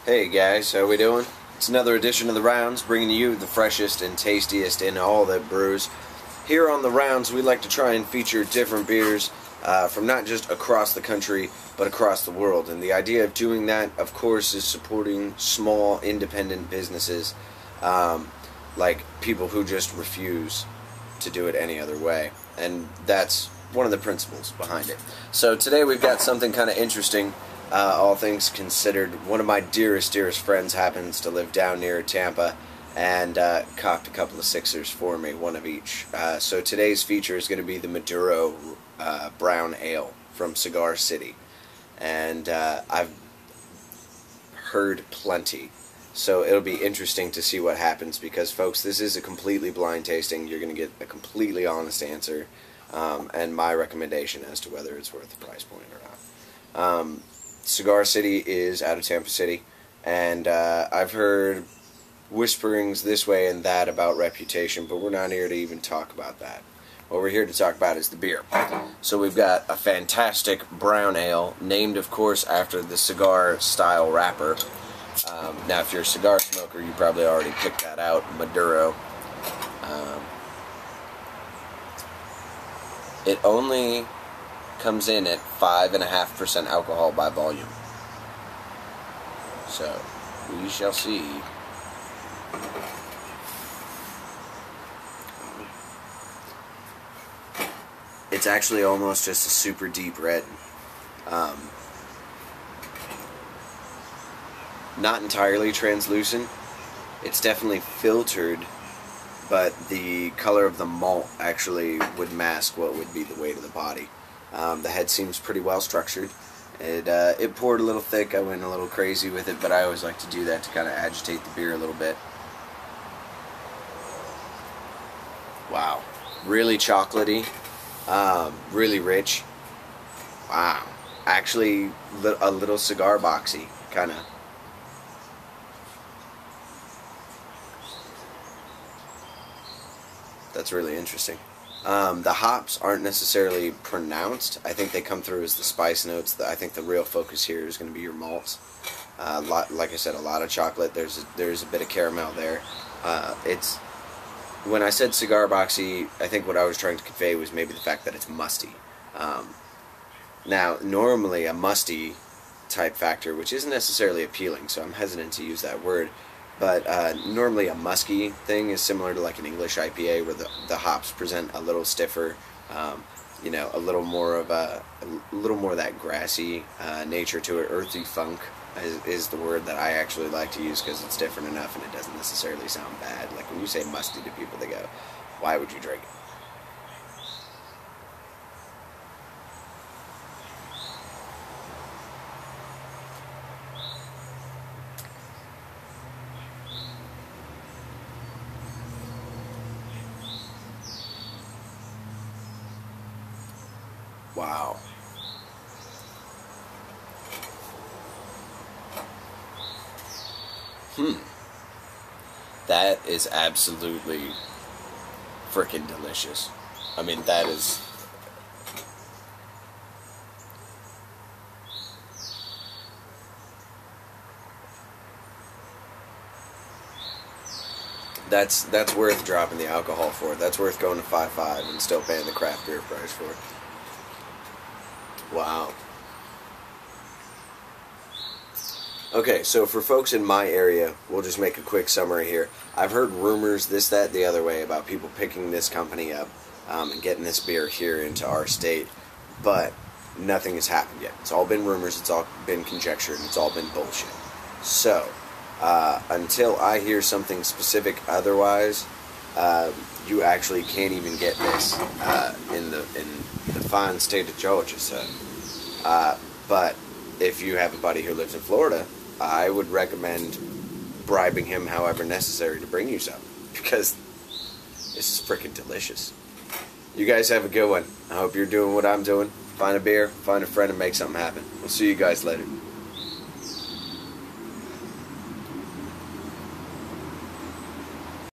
Hey guys, how we doing? It's another edition of The Rounds, bringing you the freshest and tastiest in all that brews. Here on The Rounds, we like to try and feature different beers from not just across the country, but across the world. And the idea of doing that, of course, is supporting small, independent businesses, like people who just refuse to do it any other way. And that's one of the principles behind it. So today we've got something kind of interesting. All things considered, one of my dearest friends happens to live down near Tampa and copped a couple of sixers for me, one of each. So today's feature is going to be the Maduro Brown Ale from Cigar City. And I've heard plenty. So it'll be interesting to see what happens because, folks, this is a completely blind tasting. You're going to get a completely honest answer and my recommendation as to whether it's worth the price point or not. Cigar City is out of Tampa City, and I've heard whisperings this way and that about reputation, but we're not here to even talk about that. What we're here to talk about is the beer. So we've got a fantastic brown ale, named, of course, after the cigar-style wrapper. Now, if you're a cigar smoker, you probably already picked that out, Maduro. It only comes in at 5.5% alcohol by volume. So, we shall see. It's actually almost just a super deep red. Not entirely translucent. It's definitely filtered, but the color of the malt actually would mask what would be the weight of the body. The head seems pretty well structured. It poured a little thick. I went a little crazy with it, but I always like to do that to kind of agitate the beer a little bit. Wow. Really chocolatey. Really rich. Wow. Actually, a little cigar boxy, kind of. That's really interesting. The hops aren't necessarily pronounced. I think they come through as the spice notes. I think the real focus here is going to be your malts. Like I said, a lot of chocolate. There's a bit of caramel there. When I said cigar boxy, I think what I was trying to convey was maybe the fact that it's musty. Now, normally a musty type factor, which isn't necessarily appealing, so I'm hesitant to use that word. But normally a musky thing is similar to like an English IPA, where the hops present a little stiffer, you know, a little more of that grassy nature to it. Earthy funk is the word that I actually like to use because it's different enough and it doesn't necessarily sound bad. Like when you say musty to people, they go, "Why would you drink it?" Wow. That is absolutely freaking delicious. I mean, that is... That's worth dropping the alcohol for. That's worth going to 5.5 and still paying the craft beer price for it. Wow. Okay, so for folks in my area, we'll just make a quick summary here. I've heard rumors, this, that, the other way, about people picking this company up and getting this beer here into our state, but nothing has happened yet. It's all been rumors, it's all been conjecture, and it's all been bullshit. So, until I hear something specific otherwise, you actually can't even get this in the fine state of Georgia. So, but if you have a buddy who lives in Florida, I would recommend bribing him however necessary to bring you some, because this is freaking delicious. You guys have a good one. I hope you're doing what I'm doing. Find a beer, find a friend, and make something happen. We'll see you guys later.